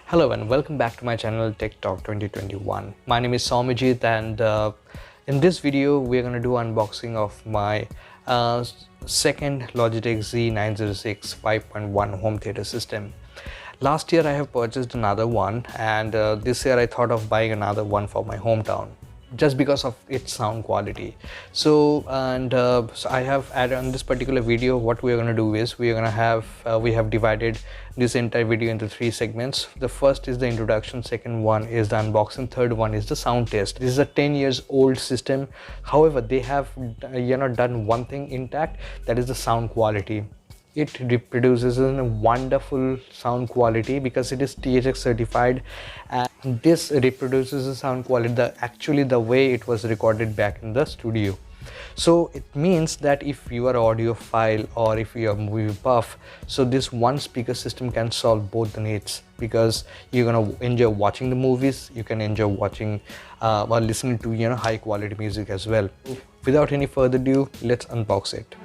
Hello and welcome back to my channel Tech Talk 2021. My name is Somajit and in this video we're going to do unboxing of my second Logitech Z906 5.1 home theater system. Last year I have purchased another one and this year I thought of buying another one for my hometown just because of its sound quality. So I have added on this particular video. What we are going to do is we have divided this entire video into three segments. The first is the introduction, second one is the unboxing, third one is the sound test. This is a 10 years old system. However, they have done one thing intact, that is the sound quality. It reproduces a wonderful sound quality because it is THX certified, and this reproduces the sound quality actually the way it was recorded back in the studio. So it means that if you are audiophile or if you are movie buff, so this one speaker system can solve both the needs, because you're gonna enjoy watching the movies, you can enjoy watching or listening to high quality music as well. Without any further ado, let's unbox it.